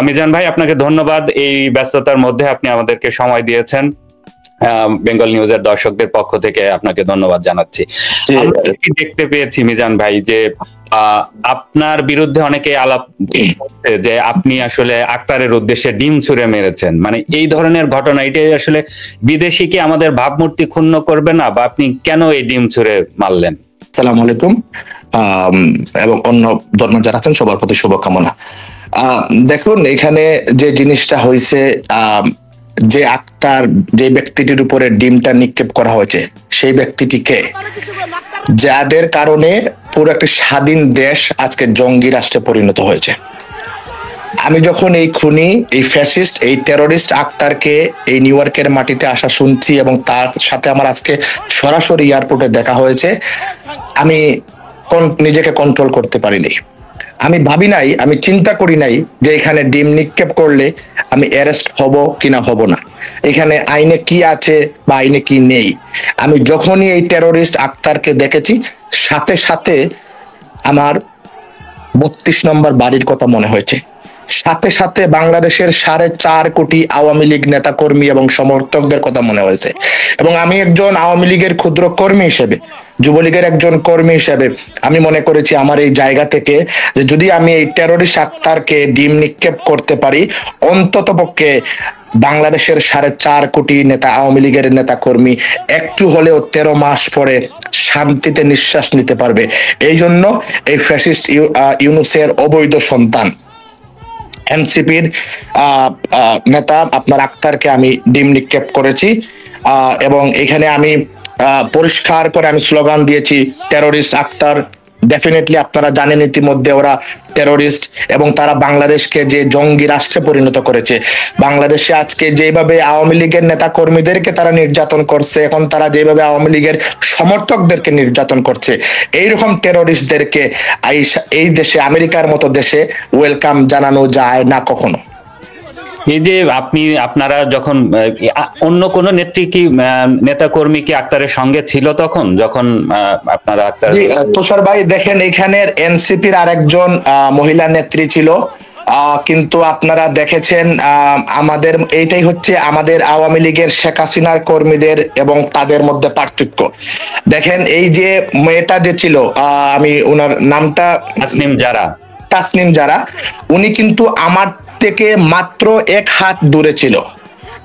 মিজান ভাই, আপনাকে ধন্যবাদ। এই ব্যস্ততার মধ্যে আপনি আমাদেরকে সময় দিয়েছেন। বেঙ্গল নিউজের দর্শকদের পক্ষ থেকে আপনাকে ধন্যবাদ জানাচ্ছি। আমরা দেখতে পেয়েছি মিজান ভাই যে আপনার বিরুদ্ধে অনেকে আলাপ করছে যে আপনি আসলে আক্তারের উদ্দেশ্যে ডিম ছুঁড়ে মেরেছেন। মানে এই ধরনের ঘটনা, এটাই আসলে বিদেশি কি আমাদের ভাবমূর্তি ক্ষুণ্ণ করবে না, বা আপনি কেন এই ডিম ছুঁড়ে মারলেন? আসসালামু আলাইকুম, এবং অন্য ধর্ম যারা আছেন সবার প্রতি শুভকামনা। দেখুন, এখানে যে জিনিসটা হয়েছে, যে আক্তার, যে ব্যক্তিটির উপরে ডিমটা নিক্ষেপ করা হয়েছে, সেই ব্যক্তিটিকে যাদের কারণে পুরো একটা স্বাধীন দেশ আজকে জঙ্গি রাষ্ট্রে পরিণত হয়েছে। আমি যখন এই খুনি, এই ফ্যাসিস্ট, এই টেরোরিস্ট আক্তারকে এই নিউ ইয়র্কের মাটিতে আসা শুনছি এবং তার সাথে আমার আজকে সরাসরি এয়ারপোর্টে দেখা হয়েছে, আমি নিজেকে কন্ট্রোল করতে পারিনি। আমি ভাবি নাই, আমি চিন্তা করি নাই যে এখানে ডিম নিক্ষেপ করলে আমি অ্যারেস্ট হব কিনা হব না, এখানে আইনে কি আছে বা আইনে কি নেই। আমি যখনই এই টেরোরিস্ট আক্তারকে দেখেছি, সাথে সাথে আমার 32 নম্বর বাড়ির কথা মনে হয়েছে, সাথে সাথে বাংলাদেশের 4.5 কোটি আওয়ামী লীগ নেতা কর্মী এবং সমর্থকদের কথা মনে হয়েছে। এবং আমি একজন আওয়ামী লীগের ক্ষুদ্র কর্মী হিসেবে, যুবলীগের একজন কর্মী হিসেবে আমি মনে করেছি আমার এই জায়গা থেকে যে যদি আমি এই টেরোরিস্ট আক্তারকে ডিম নিক্ষেপ করতে পারি, অন্তত পক্ষে বাংলাদেশের 4.5 কোটি নেতা, আওয়ামী লীগের নেতা কর্মী একটু হলেও 13 মাস পরে শান্তিতে নিঃশ্বাস নিতে পারবে। এই জন্য এই ফ্যাসিস্ট ইউনূসের অবৈধ সন্তান এনসিপির নেতা আপনার আক্তারকে আমি ডিম নিক্ষেপ করেছি। এবং এখানে আমি পরিষ্কার করে আমি স্লোগান দিয়েছি, টেরোরিস্ট আক্তার ডেফিনেটলি, আপনারা জানেন ইতিমধ্যে ওরা টেরোরিস্ট এবং তারা বাংলাদেশকে যে জঙ্গি রাষ্ট্রে পরিণত করেছে। বাংলাদেশে আজকে যেভাবে আওয়ামী লীগের নেতা কর্মীদেরকে তারা নির্যাতন করছে, এখন তারা যেভাবে আওয়ামী লীগের সমর্থকদেরকে নির্যাতন করছে, এইরকম টেরোরিস্টদেরকে এই দেশে, আমেরিকার মতো দেশে ওয়েলকাম জানানো যায় না কখনো। এই যে আপনারা যখন অন্য কোন নেত্রী কি, নেতা কর্মী কি আক্তারের সঙ্গে ছিল তখন যখন আপনারা আক্তার? তুষার ভাই, দেখেন এখানের এনসিপির আরেকজন মহিলা নেত্রী ছিল, কিন্তু আপনারা দেখেছেন আমাদের এইটাই হচ্ছে আমাদের আওয়ামী লীগের শেখ হাসিনার কর্মীদের এবং তাদের মধ্যে পার্থক্য। দেখেন এই যে মেয়েটা যে ছিল, আমি ওনার নামটা তাসনিম জারা, উনি কিন্তু আমার থেকে মাত্র 1 হাত দূরে ছিল।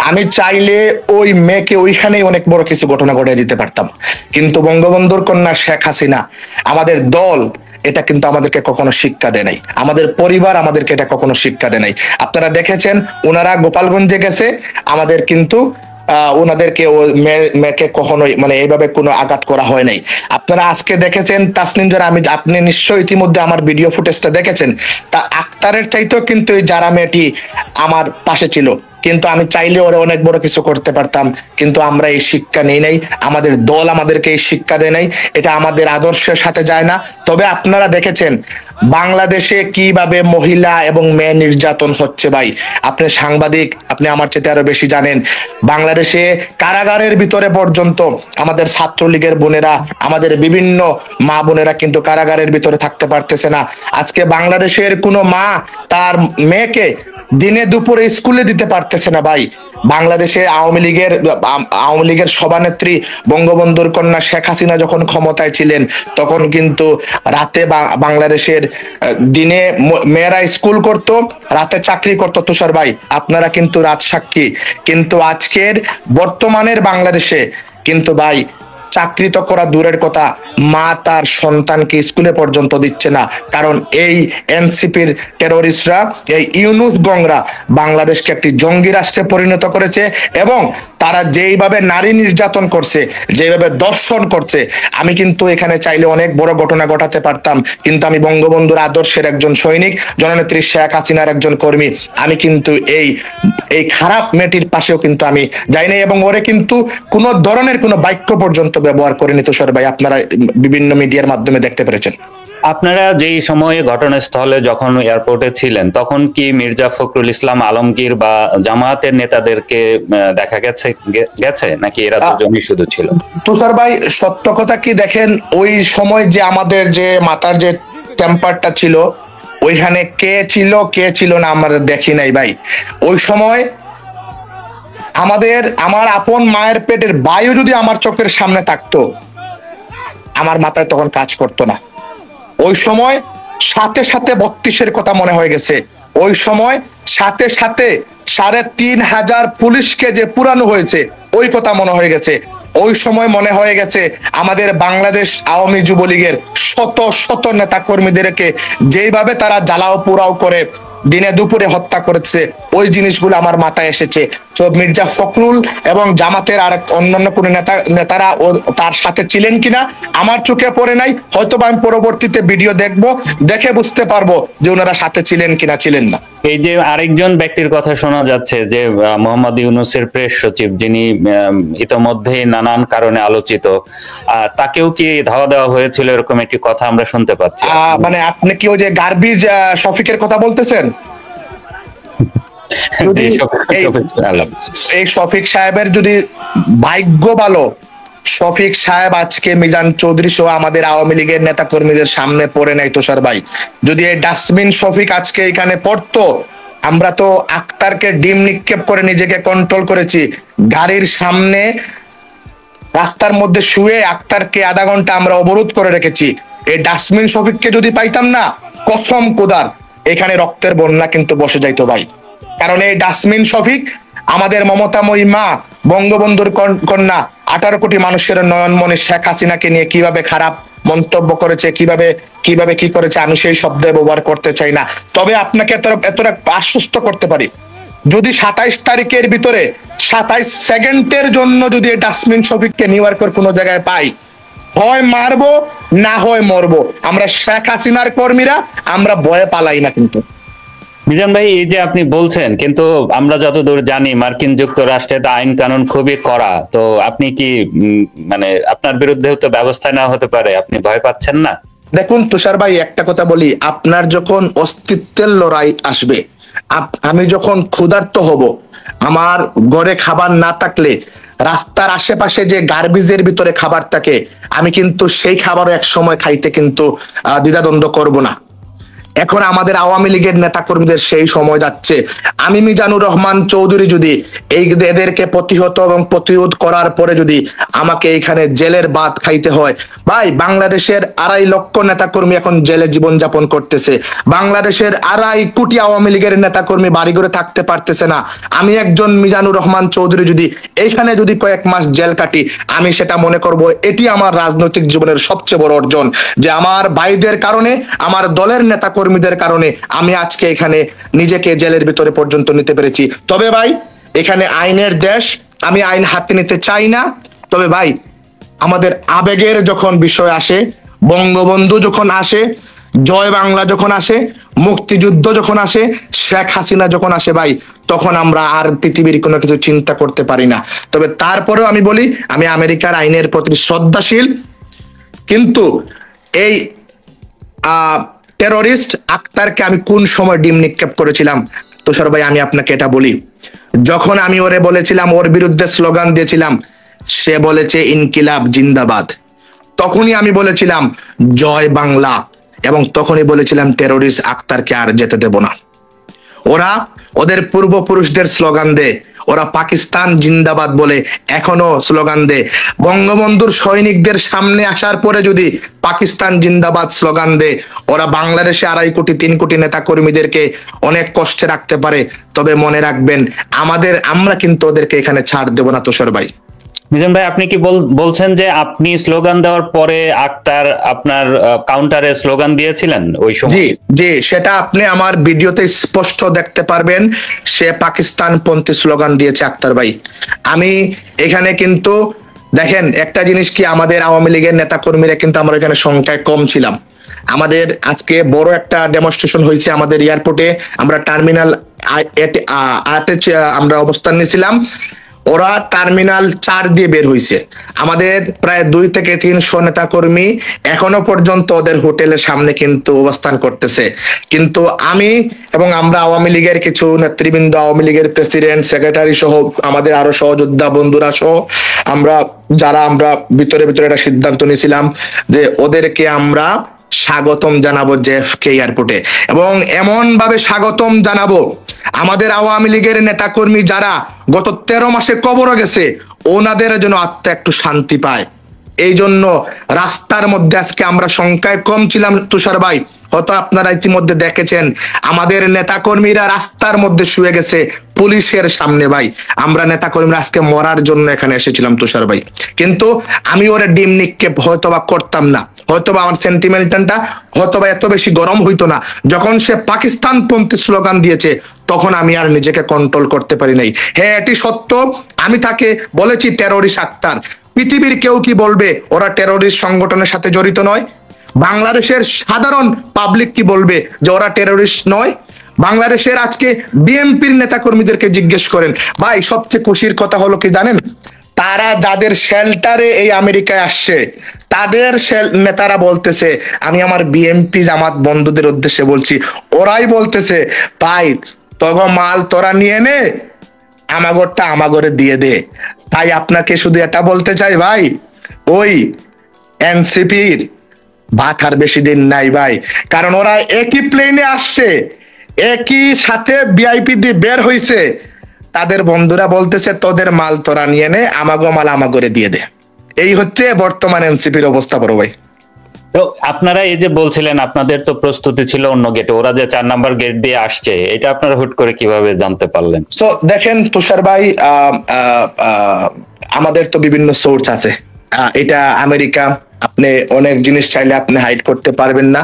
আমি চাইলে ওই মেয়েকে ওইখানেই অনেক বড় কিছু ঘটনা ঘটিয়ে দিতে পারতাম, কিন্তু বঙ্গবন্ধুর কন্যা শেখ হাসিনা, আমাদের দল এটা কিন্তু আমাদেরকে কখনো শিক্ষা দেয় নাই, আমাদের পরিবার আমাদেরকে এটা কখনো শিক্ষা দেয় নাই। আপনারা দেখেছেন ওনারা গোপালগঞ্জে গেছে, আমাদের কিন্তু ওনাদেরকে মেয়েকে কখনোই মানে এইভাবে কোনো আঘাত করা হয় নাই। আপনারা আজকে দেখেছেন তাসনিম জারা, আপনি নিশ্চয়ই ইতিমধ্যে আমার ভিডিও ফুটেজটা দেখেছেন, তা আক্তারের চাইতেও কিন্তু এই জারা মেয়েটি আমার পাশে ছিল, কিন্তু আমি চাইলে ওরা অনেক বড় কিছু করতে পারতাম, কিন্তু আমরা এই শিক্ষা নেই নাই, আমাদের দল আমাদেরকে এই শিক্ষা দেয় নাই, এটা আমাদের আদর্শের সাথে যায় না। তবে আপনারা দেখেছেন বাংলাদেশে কিভাবে মহিলা এবং মেয়ে নির্যাতন হচ্ছে। ভাই, আপনি সাংবাদিক, আপনি আমার চেয়ে আরো বেশি জানেন। বাংলাদেশে কারাগারের ভিতরে পর্যন্ত আমাদের ছাত্রলীগের বোনেরা, আমাদের বিভিন্ন মা বোনেরা কিন্তু কারাগারের ভিতরে থাকতে পারতেছে না। আজকে বাংলাদেশের কোনো মা তার মেয়েকে দিনে দুপুরে স্কুলে দিতে পারতেছে না। ভাই, বাংলাদেশে আওয়ামী লীগের সভানেত্রী বঙ্গবন্ধুর কন্যা শেখ হাসিনা যখন ক্ষমতায় ছিলেন, তখন কিন্তু রাতে বাংলাদেশের দিনে মেয়েরা স্কুল করত, রাতে চাকরি করত। তুষার ভাই, আপনারা কিন্তু রাত সাক্ষী, কিন্তু আজকের বর্তমানের বাংলাদেশে কিন্তু ভাই চাকরি তো করা দূরের কথা, মা তার সন্তানকে স্কুলে পর্যন্ত দিচ্ছে না, কারণ এই এনসিপির টেরোরিস্টরা, এই ইউনূস গংরা বাংলাদেশকে একটি জঙ্গি রাষ্ট্রে পরিণত করেছে। এবং তারা যেইভাবে নারী নির্যাতন করছে, যেভাবে দর্শন করছে, আমি কিন্তু এখানে চাইলে অনেক বড় ঘটনা ঘটাতে পারতাম, কিন্তু আমি বঙ্গবন্ধুর আদর্শের একজন সৈনিক, জননেত্রী শেখ হাসিনার একজন কর্মী, আমি কিন্তু এই খারাপ মেয়েটির পাশেও কিন্তু আমি যাই নাই, এবং ওরে কিন্তু কোনো ধরনের কোনো বাক্য পর্যন্ত ব্যবহার করেনি। তুষার ভাই, আপনারা বিভিন্ন মিডিয়ার মাধ্যমে দেখতে পেরেছেন। আপনারা যেই সময়ে ঘটনাস্থলে যখন এয়ারপোর্টে ছিলেন, তখন কি মির্জা ফখরুল ইসলাম আলমগীর বা জামায়াতের নেতাদেরকে দেখা গেছে নাকি এরা দুজনই শুধু ছিল? তুষার ভাই, সত্য কথা কি, দেখেন ওই সময় যে আমাদের যে মাথার যে টেম্পারটা ছিল, ওইখানে কে ছিল না আমরা দেখি নাই ভাই। ওই সময় আমার আপন মায়ের পেটের বায়ু যদি আমার চোখের সামনে থাকতো, আমার মাথায় তখন কাজ করতো না। ওই সময় সাথে সাথে 32-এর কথা মনে হয়ে গেছে। ওই সময় সাথে সাথে 3500 পুলিশকে যে পুরানো হয়েছে ওই কথা মনে হয়ে গেছে। ওই সময় মনে হয়ে গেছে আমাদের বাংলাদেশ আওয়ামী যুবলীগের শত শত নেতা কর্মীদেরকে যেইভাবে তারা জ্বালাও পোড়াও করে দিনে দুপুরে হত্যা করেছে, ওই জিনিসগুলো আমার মাথায় এসেছে। তো মির্জা ফখরুল এবং জামাতের আর অন্যান্য কোন নেতারা তার সাথে ছিলেন কিনা আমার চোখে পড়ে নাই, হয়তো আমি পরবর্তীতে ভিডিও দেখে বুঝতে পারবো যে ওনারা সাথে ছিলেন কিনা ছিলেন না। এই যে আরেকজন ব্যক্তির কথা শোনা যাচ্ছে যে মোহাম্মদ ইউনূসের প্রেস সচিব, যিনি ইতোমধ্যে নানান কারণে আলোচিত, তাকেও কি ধাওয়া দেওয়া হয়েছিল এরকম একটি কথা আমরা শুনতে পাচ্ছি। মানে আপনি কি ওই যে গার্বিজ শফিকের কথা বলতেছেন? এই শফিক সাহেবের যদি ভাগ্য ভালো, শফিক সাহেব আজকে মিজান চৌধুরী সহ আমাদের আওয়ামী লীগের নেতা কর্মীদের সামনে পড়ে নাই তুষার ভাই। যদি এই ডাস্টবিন শফিক আজকে এখানে পড়তো, আমরা তো আক্তারকে ডিম নিক্ষেপ করে নিজেকে কন্ট্রোল করেছি। গাড়ির সামনে রাস্তার মধ্যে শুয়ে আক্তারকে আধা ঘন্টা আমরা অবরোধ করে রেখেছি। এই ডাস্টবিন শফিককে যদি পাইতাম না, কসম খোদার এখানে রক্তের বন্যা কিন্তু বসে যাইতো ভাই। কারণ এই ডাস্টবিন শফিক আমাদের মমতাময়ী মা বঙ্গবন্ধুর কন্যা 18 কোটি মানুষের নয়নমণি শেখ হাসিনাকে নিয়ে কিভাবে খারাপ মন্তব্য করেছে, কিভাবে কি করেছে, আমি সেই শব্দ ব্যবহার করতে চাই না। তবে আপনাকে এতটা আশ্বস্ত করতে পারি, যদি 27 তারিখের ভিতরে 27 সেকেন্ডের জন্য যদি এই ডাস্টবিন শফিককে নিউ ইয়র্কের কোনো জায়গায় পাই, হয় মারবো না হয় মরবো। আমরা শেখ হাসিনার কর্মীরা আমরা ভয়ে পালাই না। কিন্তু মিজান ভাই, এই যে আপনি বলছেন, কিন্তু আমরা যতদূর জানি মার্কিন যুক্তরাষ্ট্রে আইন কানুন খুবই কড়া, তো আপনি কি মানে আপনার বিরুদ্ধেও তো ব্যবস্থা নেওয়া হতে পারে, আপনি ভয় পাচ্ছেন না? দেখুন তুষার ভাই, একটা কথা বলি, আপনার যখন অস্তিত্বের লড়াই আসবে, আমি যখন ক্ষুধার্ত হব, আমার ঘরে খাবার না থাকলে রাস্তার আশেপাশে যে গার্বেজের ভিতরে খাবার থাকে, আমি কিন্তু সেই খাবারও এক সময় খাইতে কিন্তু দ্বিধাদ্বন্দ্ব করব না। এখন আমাদের আওয়ামী লীগের নেতা কর্মীদের সেই সময় যাচ্ছে। আমি মিজানুর রহমান চৌধুরী যদি এদেরকে প্রতিহত এবং প্রতিরোধ করার পরে যদি আমাকে এখানে জেলের ভাত খাইতে হয়, ভাই বাংলাদেশের 2.5 লক্ষ নেতা কর্মী এখন জেলে জীবন যাপন করতেছে। বাংলাদেশের 2.5 কোটি আওয়ামী লীগের নেতা কর্মী বাড়ি ঘরে থাকতে পারতেছে না। আমি একজন মিজানুর রহমান চৌধুরী যদি এইখানে যদি কয়েক মাস জেল কাটি, আমি সেটা মনে করব এটি আমার রাজনৈতিক জীবনের সবচেয়ে বড় অর্জন, যে আমার ভাইদের কারণে, আমার দলের নেতা কর্মীদের কারণে আমি আজকে এখানে নিজেকে জেলের ভিতরে পর্যন্ত নিতে পেরেছি। তবে ভাই এখানে আইনের দেশ, আমি আইন হাতে নিতে চাই না। তবে ভাই আমাদের আবেগের যখন বিষয় আসে, বঙ্গবন্ধু যখন আসে, জয় বাংলা যখন আসে, মুক্তিযুদ্ধ যখন আসে, শেখ হাসিনা যখন আসে ভাই, তখন আমরা আর পৃথিবীর কোনো কিছু চিন্তা করতে পারি না। তবে তারপরেও আমি বলি, আমি আমেরিকার আইনের প্রতি শ্রদ্ধাশীল, কিন্তু এই টেররিস্ট আক্তারকে আমি কোন সময় ডিম নিক্ষেপ করেছিলাম তুষার ভাই, আমি আপনাকে এটা বলি, যখন আমি ওরে বলেছিলাম, ওর বিরুদ্ধে স্লোগান দিয়েছিলাম, সে বলেছে ইনকিলাব জিন্দাবাদ, তখনই আমি বলেছিলাম জয় বাংলা, এবং তখনই বলেছিলাম টেররিস্ট আক্তারকে আর যেতে দেব না। ওরা ওদের পূর্বপুরুষদের স্লোগান দেয়, ওরা পাকিস্তান জিন্দাবাদ বলে এখনো স্লোগান দেয়। বঙ্গবন্ধুর সৈনিকদের সামনে আসার পরে যদি পাকিস্তান জিন্দাবাদ স্লোগান দেয়, ওরা বাংলাদেশে 2.5 কোটি 3 কোটি নেতা কর্মীদেরকে অনেক কষ্টে রাখতে পারে। তবে মনে রাখবেন, আমরা কিন্তু ওদেরকে এখানে ছাড় দেব না তুষার ভাই। মিজান ভাই, আপনি কি বলছেন যে আপনি স্লোগান দেওয়ার পরে আক্তার আপনার কাউন্টারে স্লোগান দিয়েছিলেন ওই সময়? জি জি, সেটা আপনি আমার ভিডিওতে স্পষ্ট দেখতে পারবেন, সে পাকিস্তান পন্থী স্লোগান দিয়েছে আক্তার ভাই। আমি এখানে কিন্তু দেখেন একটা জিনিস কি, আমাদের আওয়ামী লীগের নেতা কর্মীরা কিন্তু আমরা এখানে সংখ্যায় কম ছিলাম। আমাদের আজকে বড় একটা ডেমনস্ট্রেশন হয়েছে আমাদের এয়ারপোর্টে, আমরা টার্মিনাল 8 আমরা অবস্থান নিয়েছিলাম, ওরা টার্মিনাল 4 দিয়ে বের হয়েছে। আমাদের প্রায় 2 থেকে 300 নেতা কর্মী এখনো পর্যন্ত ওদের হোটেলের সামনে কিন্তু অবস্থান করতেছে। কিন্তু আমি এবং আমরা আওয়ামী লীগের কিছু নেতৃবৃন্দ, আওয়ামী লীগের প্রেসিডেন্ট, সেক্রেটারি সহ আমাদের আরো সহযোদ্ধা বন্ধুরা সহ আমরা ভিতরে একটা সিদ্ধান্ত নিয়েছিলাম যে ওদেরকে আমরা স্বাগতম জানাবো জেএফকে এয়ারপোর্টে, এবং এমন ভাবে স্বাগতম জানাবো আমাদের আওয়ামী লীগের নেতাকর্মী যারা গত 13 মাসে কবরে গেছে, ওনাদের যেন আত্মা একটু শান্তি পায়। এই জন্য রাস্তার মধ্যে আজকে আমরা সংখ্যায় কম ছিলাম তুষার ভাই, হয়তো আপনারা ইতিমধ্যে দেখেছেন আমাদের নেতাকর্মীরা রাস্তার মধ্যে শুয়ে গেছে পুলিশের সামনে। ভাই আমরা নেতাকর্মীরা আজকে মরার জন্য এখানে এসেছিলাম তুষার ভাই, কিন্তু আমি ওরে ডিম নিক্ষেপ হয়তোবা করতাম না, হয়তোবা আমার সেন্টিমেন্টটা হয়তোবা এত বেশি গরম হইতো না। যখন সে পাকিস্তান পন্থী স্লোগান দিয়েছে তখন আমি আর নিজেকে কন্ট্রোল করতে পারি নাই। হ্যাঁ এটি সত্য, আমি তাকে বলেছি টেররিস্ট আক্তার। পৃথিবীর কেউ কি বলবে ওরা টেররিস্ট সংগঠনের সাথে জড়িত নয়? বাংলাদেশের সাধারণ পাবলিক কি বলবে যে ওরা টেররিস্ট নয়? বাংলাদেশের আজকে বিএনপির নেতাকর্মীদেরকে জিজ্ঞেস করেন। ভাই সবচেয়ে খুশির কথা হলো কি জানেন, তারা যাদের শেল্টারে এই আমেরিকায় আসছে তাদের নেতারা বলতেছে, আমি আমার বিএনপি জামাত বন্ধুদের উদ্দেশ্যে বলছি, ওরাই বলতেছে ভাই তগ মাল তোরা নিয়ে নে, আমাগরটা আমাগরে দিয়ে দে। তাই আপনাকে শুধু এটা বলতে চাই ভাই, ওই এনসিপির ভাত আর বেশি দিন নাই ভাই, কারণ ওরা একই প্লেনে আসছে, একই সাথে ভিআইপি দিয়ে বের হইছে, তাদের বন্ধুরা বলতেছে তোদের মাল তোরা নিয়ে নে, আমাগো মাল আমাগরে দিয়ে দে। এই হচ্ছে বর্তমান এনসিপির অবস্থা বড় ভাই। তো আপনারা এই যে বলছিলেন আপনাদের তো প্রস্তুতি ছিল অন্য গেটে, ওরা যে 4 নাম্বার গেট দিয়ে আসছে, এটা আপনারা হুট করে কিভাবে জানতে পারলেন? তো দেখেন তুষার ভাই, আমাদের তো বিভিন্ন সোর্স আছে, এটা আমেরিকা, আপনি অনেক জিনিস চাইলে আপনি হাইড করতে পারবেন না।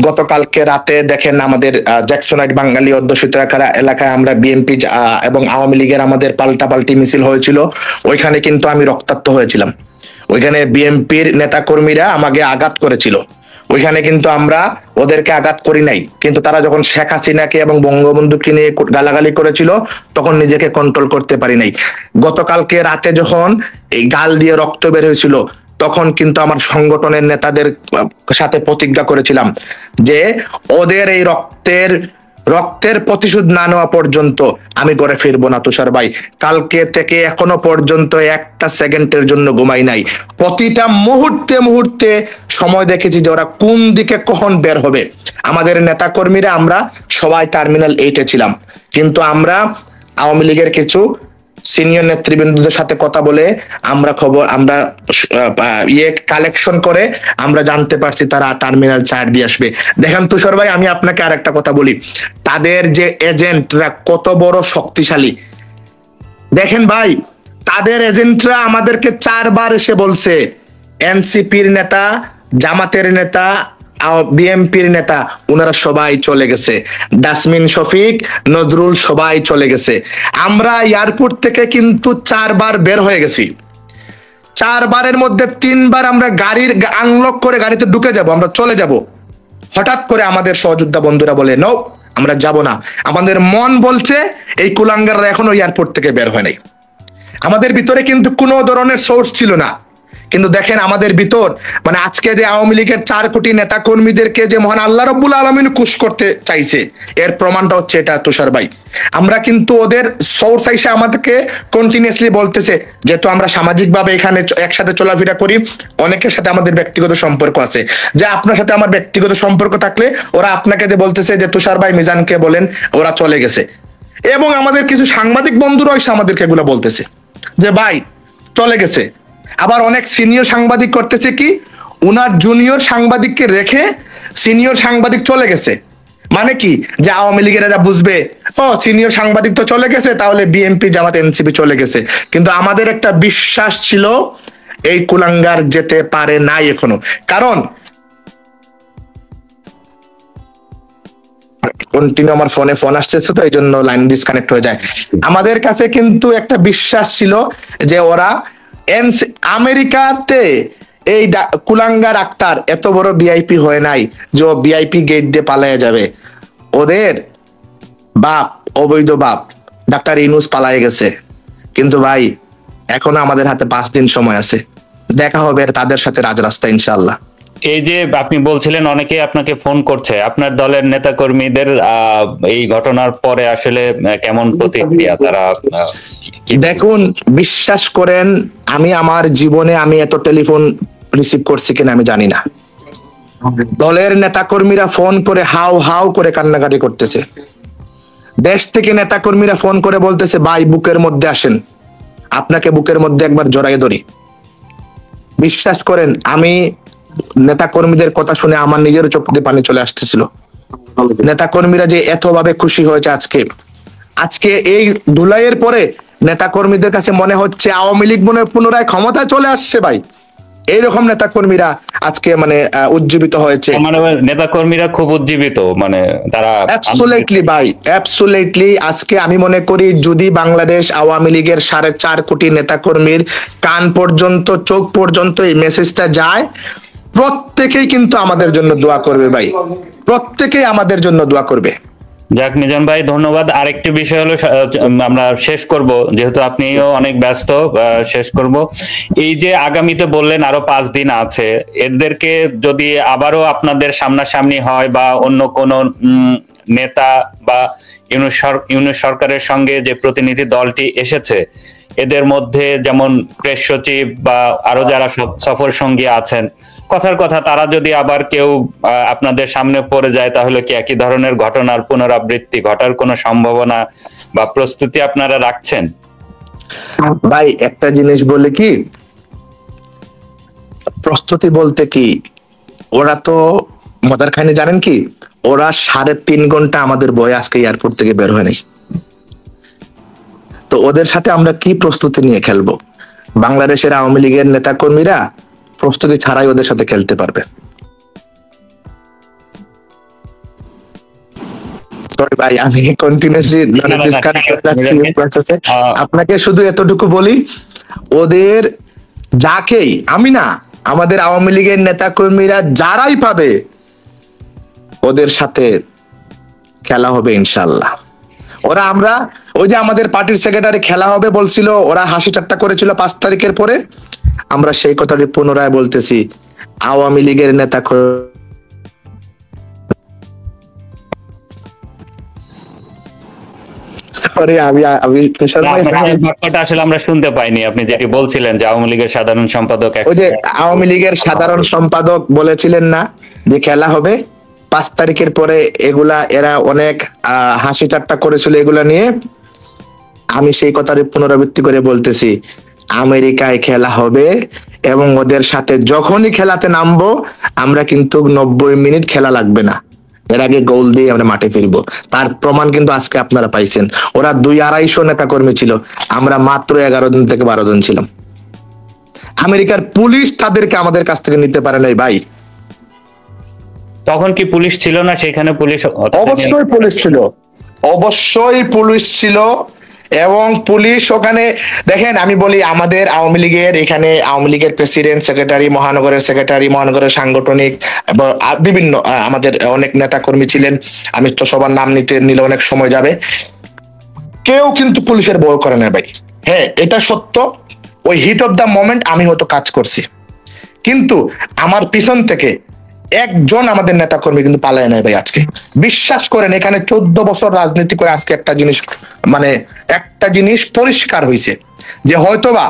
গতকালকে রাতে দেখেন আমাদের জ্যাকসনাইট বাঙালি অধ্যুষিত এলাকায় আমরা বিএনপি এবং আওয়ামী লীগের আমাদের পাল্টাপাল্টি মিছিল হয়েছিল, ওইখানে কিন্তু আমি রক্তাক্ত হয়েছিলাম। ওইখানে বিএনপির নেতাকর্মীরা আমাকে আঘাত করেছিল, ওইখানে কিন্তু আমরা ওদেরকে আঘাত করি নাই, কিন্তু তারা যখন শেখ হাসিনাকে এবং বঙ্গবন্ধুকে নিয়ে গালাগালি করেছিল তখন নিজেকে কন্ট্রোল করতে পারি নাই। গতকালকে রাতে যখন এই গাল দিয়ে রক্ত বের হয়েছিল তখন কিন্তু আমার সংগঠনের নেতাদের সাথে প্রতিজ্ঞা করেছিলাম যে ওদের এই রক্তের প্রতিশোধ না নেওয়া পর্যন্ত আমি ঘরে ফিরবো না তুষার ভাই। কালকে থেকে এখনো পর্যন্ত একটা সেকেন্ডের জন্য ঘুমাই নাই, প্রতিটা মুহূর্তে মুহূর্তে সময় দেখেছি যে ওরা কোন দিকে কখন বের হবে। আমাদের নেতা কর্মীরা আমরা সবাই টার্মিনাল 8-এ ছিলাম, কিন্তু আমরা আওয়ামী লীগের কিছু সিনিয়র নেতৃবৃন্দদের সাথে কথা বলে আমরা কালেকশন করে আমরা জানতে পারছি তারা টার্মিনাল 4 দিয়ে আসবে। দেখেন তুষার ভাই, আমি আপনাকে আর একটা কথা বলি, তাদের যে এজেন্টরা কত বড় শক্তিশালী দেখেন ভাই, তাদের এজেন্টরা আমাদেরকে 4 বার এসে বলছে এনসিপির নেতা, জামাতের নেতা, বিএনপির নেতা ওনারা সবাই চলে গেছে, ডাসমিন শফিক, নজরুল সবাই চলে গেছে। আমরা এয়ারপোর্ট থেকে কিন্তু 4 বার বের হয়ে গেছি, 4 বারের মধ্যে 3 বার আমরা গাড়ির আনলক করে গাড়িতে ঢুকে যাব, আমরা চলে যাব। হঠাৎ করে আমাদের সহযোদ্ধা বন্ধুরা বলে নো আমরা যাব না। আমাদের মন বলছে এই কুলাঙ্গাররা এখনো এয়ারপোর্ট থেকে বের হয় নাই। আমাদের ভিতরে কিন্তু কোনো ধরনের সোর্স ছিল না, কিন্তু দেখেন আমাদের ভিতর মানে আজকে যে আওয়ামী লীগের 4 কোটি নেতা কর্মীদেরকে যে মহান আল্লাহ রাব্বুল আলামিন খুশ করতে চাইছে, এর প্রমাণটা হচ্ছে এটা তুষার ভাই। আমরা কিন্তু ওদের সোর্স এসে আমাদেরকে কন্টিনিউয়াসলি বলতেছে, যেহেতু আমরা সামাজিকভাবে এখানে একসাথে চলাফেরা করি, অনেকের সাথে আমাদের ব্যক্তিগত সম্পর্ক আছে, যে আপনার সাথে আমার ব্যক্তিগত সম্পর্ক থাকলে ওরা আপনাকে বলতেছে যে তুষার ভাই মিজানকে বলেন ওরা চলে গেছে। এবং আমাদের কিছু সাংবাদিক বন্ধুরা এসে আমাদেরকে এগুলো বলতেছে যে ভাই চলে গেছে। আবার অনেক সিনিয়র সাংবাদিক করতেছে কি, উনার জুনিয়র সাংবাদিককে রেখে সিনিয়র সাংবাদিক চলে গেছে, মানে কি যে আওয়ামী লীগের এরা বুঝবে ও সিনিয়র সাংবাদিক তো চলে গেছে তাহলে বিএনপি জামাত এনসিপি চলে গেছে। কিন্তু আমাদের একটা বিশ্বাস ছিল এই কুলাঙ্গার যেতে পারে নাই এখনো, কারণ কন্টিনিউ আমার ফোন আসতেছে তো এই জন্য লাইন ডিসকানেক্ট হয়ে যায়। আমাদের কাছে কিন্তু একটা বিশ্বাস ছিল যে ওরা আমেরিকাতে এই কুলাঙ্গার আক্তার এত বড় ভিআইপি হয় নাই যে ভিআইপি গেট দিয়ে পালায়া যাবে। ওদের বাপ, অবৈধ বাপ ডাক্তার ইউনূস পালায়ে গেছে, কিন্তু ভাই এখনো আমাদের হাতে 5 দিন সময় আছে, দেখা হবে তাদের সাথে রাজরাস্তা ইনশাআল্লাহ। এই যে আপনি বলছিলেন অনেকে আপনাকে ফোন করছে, আপনার দলের নেতাকর্মীদের এই ঘটনার পরে আসলে কেমন প্রতিক্রিয়া তারা? দেখুন বিশ্বাস করেন আমি আমার জীবনে আমি এত টেলিফোন রিসিভ করছি কিনা আমি জানি না, দলের নেতাকর্মীরা ফোন করে হাউ হাউ করে কান্নাকাটি করতেছে। দেশ থেকে নেতাকর্মীরা ফোন করে বলতেছে, ভাই বুকের মধ্যে আসেন, আপনাকে বুকের মধ্যে একবার জড়াই ধরি। বিশ্বাস করেন, আমি নেতাকর্মীদের কথা শুনে আমার নিজের চোখ দিয়ে পানি চলে আসতেছিল। নেতাকর্মীরা যে এতভাবে খুশি হয়েছে আজকে এই ধুলাইয়ের পরে নেতাকর্মীদের কাছে মনে হচ্ছে আওয়ামী লীগ মনে পুনরায় ক্ষমতায় চলে আসছে ভাই। এইরকম নেতাকর্মীরা আজকে মানে উজ্জীবিত হয়েছে। মানে নেতাকর্মীরা খুব উজ্জীবিত, মানে তারা অ্যাবসলিউটলি ভাই, অ্যাবসলিউটলি। আজকে আমি মনে করি যদি বাংলাদেশ আওয়ামী লীগের 4.5 কোটি নেতাকর্মীর কান পর্যন্ত, চোখ পর্যন্ত এই মেসেজটা যায়, প্রত্যেকেই কিন্তু আমাদের জন্য দোয়া করবে ভাই, প্রত্যেকেই আমাদের জন্য দোয়া করবে। যাক মিজান ভাই, ধন্যবাদ। আরেকটি বিষয় হলো, আমরা শেষ করব, যেহেতু আপনিও অনেক ব্যস্ত, শেষ করব। এই যে আগামীতে বললেন আরো 5 দিন আছে, এদেরকে যদি আবারও আপনাদের সামনাসামনি হয় বা অন্য কোন নেতা বা ইউনূস সরকারের সঙ্গে যে প্রতিনিধি দলটি এসেছে, এদের মধ্যে যেমন প্রেস সচিব বা আরো যারা সফর সঙ্গী আছেন, কথার কথা তারা যদি আবার কেউ আপনাদের সামনে পড়ে যায়, তাহলে কি একই ধরনের ঘটনার পুনরাবৃত্তি ঘটার কোনো সম্ভাবনা বা প্রস্তুতি আপনারা রাখছেন? ভাই একটা জিনিস বলে কি, প্রস্তুতি বলতে কি, ওরা তো মজার খানি জানেন কি, ওরা 3.5 ঘন্টা আমাদের বয়ে আজকে এয়ারপোর্ট থেকে বের হয় নাই। তো ওদের সাথে আমরা কি প্রস্তুতি নিয়ে খেলবো? বাংলাদেশের আওয়ামী লীগের নেতা কর্মীরা প্রস্তুতি ছাড়াই ওদের সাথে খেলতে পারবে। সরি ভাই, আমি কন্টিনিউয়াসলি আপনাকে শুধু এতটুকু বলি, ওদের যাকেই, আমি না, আমাদের আওয়ামী লীগের নেতা কর্মীরা যারাই পাবে ওদের সাথে খেলা হবে ইনশাল্লাহ। ওরা, আমরা ওই যে আমাদের পার্টির সেক্রেটারি খেলা হবে বলছিল, ওরা হাসি ঠাট্টা করেছিল 5 তারিখের পরে, আমরা সেই কথাটি পুনরায় বলতেছি, আওয়ামী লীগের নেতা আসলে আমরা শুনতে পাইনি, আপনি যেটি বলছিলেন যে আওয়ামী লীগের সাধারণ সম্পাদক, ওই যে আওয়ামী লীগের সাধারণ সম্পাদক বলেছিলেন না যে খেলা হবে 5 তারিখের পরে, এগুলা এরা অনেক হাসি ঠাট্টা করেছিল এগুলা নিয়ে। আমি সেই কথাটি পুনরাবৃত্তি করে বলতেছি, আমেরিকায় খেলা হবে এবং ওদের সাথে যখনই খেলাতে নামবো আমরা কিন্তু 90 মিনিট খেলা লাগবে না, এর আগে গোল দিয়ে আমরা মাঠে ফিরবো। তার প্রমাণ কিন্তু আজকে আপনারা পাইছেন। ওরা 200-250 নেতা কর্মী ছিল, আমরা মাত্র 11 জন থেকে 12 জন ছিলাম। আমেরিকার পুলিশ তাদেরকে আমাদের কাছ থেকে নিতে পারে নাই ভাই। তখন কি পুলিশ ছিল না সেখানে? পুলিশ অবশ্যই পুলিশ ছিল, অবশ্যই পুলিশ ছিল। এবং পুলিশ ওখানে, দেখেন আমি বলি, আমাদের আওয়ামী লীগের এখানে আওয়ামী লীগের প্রেসিডেন্ট, সেক্রেটারি, মহানগরের সেক্রেটারি, মহানগরের সাংগঠনিক এবং বিভিন্ন আমাদের অনেক নেতা কর্মী ছিলেন। আমি তো সবার নাম নিলে অনেক সময় যাবে। কেউ কিন্তু পুলিশের ভয় করে না ভাই। হ্যাঁ, এটা সত্য, ওই হিট অফ দ্য মোমেন্ট আমি হয়তো কাজ করছি, কিন্তু আমার পিছন থেকে একজন আমাদের নেতা কর্মী কিন্তু পালায় নাই ভাই। আজকে বিশ্বাস করেন, এখানে 14 বছর রাজনীতি করে আজকে একটা জিনিস পরিষ্কার হয়েছে যে হয়তোবা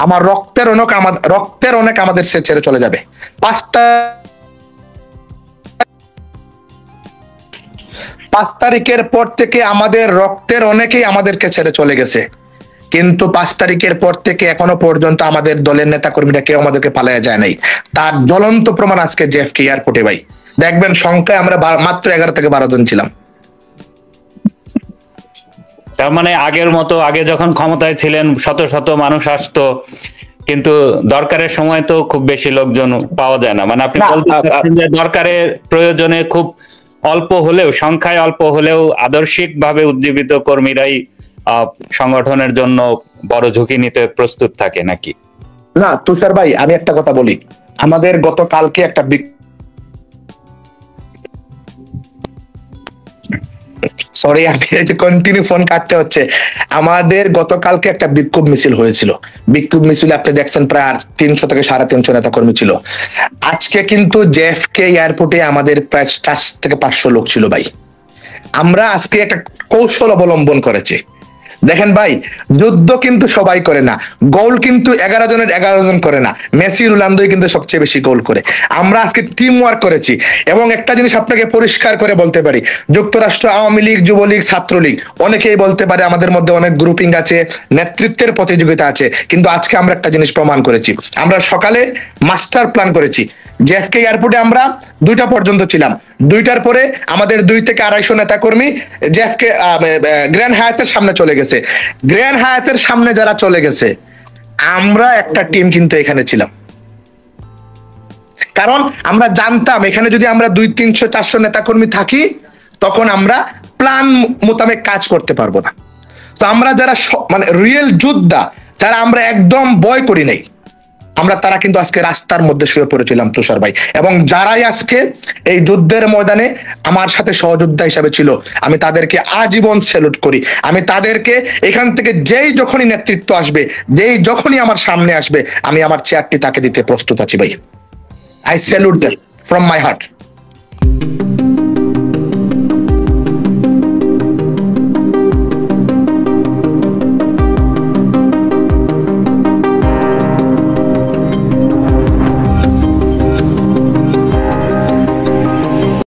আমার রক্তের অনেক আমাদের সে ছেড়ে চলে যাবে। 5 তারিখের পর থেকে আমাদের রক্তের অনেকেই আমাদেরকে ছেড়ে চলে গেছে, কিন্তু 5 তারিখের পর থেকে এখনো পর্যন্ত আমাদের দলের নেতা কর্মীরা কেউ আমাদেরকে পালায়া যায় নাই। তার জ্বলন্ত প্রমাণ আজকে জেএফকে এয়ারপোর্টে ভাই, দেখবেন সংখ্যায় আমরা মাত্র 11 থেকে 12 জন ছিলাম। তার মানে আগের মতো, আগে যখন ক্ষমতায় ছিলেন শত শত মানুষ আসতো, কিন্তু দরকারের সময় তো খুব বেশি লোকজন পাওয়া যায় না। মানে আপনি বলতে চাচ্ছেন যে দরকারের প্রয়োজনে খুব অল্প হলেও, সংখ্যায় অল্প হলেও আদর্শিক ভাবে উজ্জীবিত কর্মীরাই সংগঠনের জন্য বড় ঝুঁকি নিতে প্রস্তুত থাকে নাকি? না তুষার ভাই, আমি একটা কথা বলি, আমাদের গতকালকে একটা সরি আমি কন্টিনিউ ফোন কাটতে হচ্ছে। আমাদের গতকালকে একটা বিক্ষোভ মিছিল হয়েছিল। বিক্ষোভ মিছিলে আপনি দেখছেন প্রায় 300 থেকে 350 নেতা কর্মী ছিল। আজকে কিন্তু জেএফকে এয়ারপোর্টে আমাদের প্রায় 400 থেকে 500 লোক ছিল ভাই। আমরা আজকে একটা কৌশল অবলম্বন করেছি দেখেন ভাই, যুদ্ধ কিন্তু সবাই করে না, গোল কিন্তু 11 জনের 11 জন করে না, মেসি রোনালদোই কিন্তু সবচেয়ে বেশি গোল করে। আমরা আজকে টিম ওয়ার্ক করেছি, এবং একটা জিনিস আপনাকে পরিষ্কার করে বলতে পারি, যুক্তরাষ্ট্র আওয়ামী লীগ, যুবলীগ, ছাত্রলীগ, অনেকেই বলতে পারে আমাদের মধ্যে অনেক গ্রুপিং আছে, নেতৃত্বের প্রতিযোগিতা আছে, কিন্তু আজকে আমরা একটা জিনিস প্রমাণ করেছি। আমরা সকালে মাস্টার প্ল্যান করেছি, জেএফকে এয়ারপোর্টে আমরা 2টা পর্যন্ত ছিলাম, 2টার পরে আমাদের 2 থেকে 250 নেতা কর্মী জেএফকে গ্র্যান্ড হায়াতের সামনে চলে গেছে। গ্র্যান্ড হায়াতের সামনে যারা চলে গেছে, আমরা একটা টিম কিন্তু এখানে ছিলাম, কারণ আমরা জানতাম এখানে যদি আমরা 200, 300, 400 নেতা কর্মী থাকি, তখন আমরা প্ল্যান মোতাবেক কাজ করতে পারবো না। তো আমরা যারা মানে রিয়েল যোদ্ধা, যারা আমরা একদম ভয় করি নাই, আমরা তারা কিন্তু আজকে রাস্তার মধ্যে শুয়ে পড়েছিলাম তুষার ভাই। এবং যারাই আজকে এই যুদ্ধের ময়দানে আমার সাথে সহযোদ্ধা হিসাবে ছিল, আমি তাদেরকে আজীবন স্যালুট করি। আমি তাদেরকে এখান থেকে যেই যখনই নেতৃত্ব আসবে, যেই যখনই আমার সামনে আসবে, আমি আমার চেয়ারটি তাকে দিতে প্রস্তুত আছি ভাই। I salute them from my heart.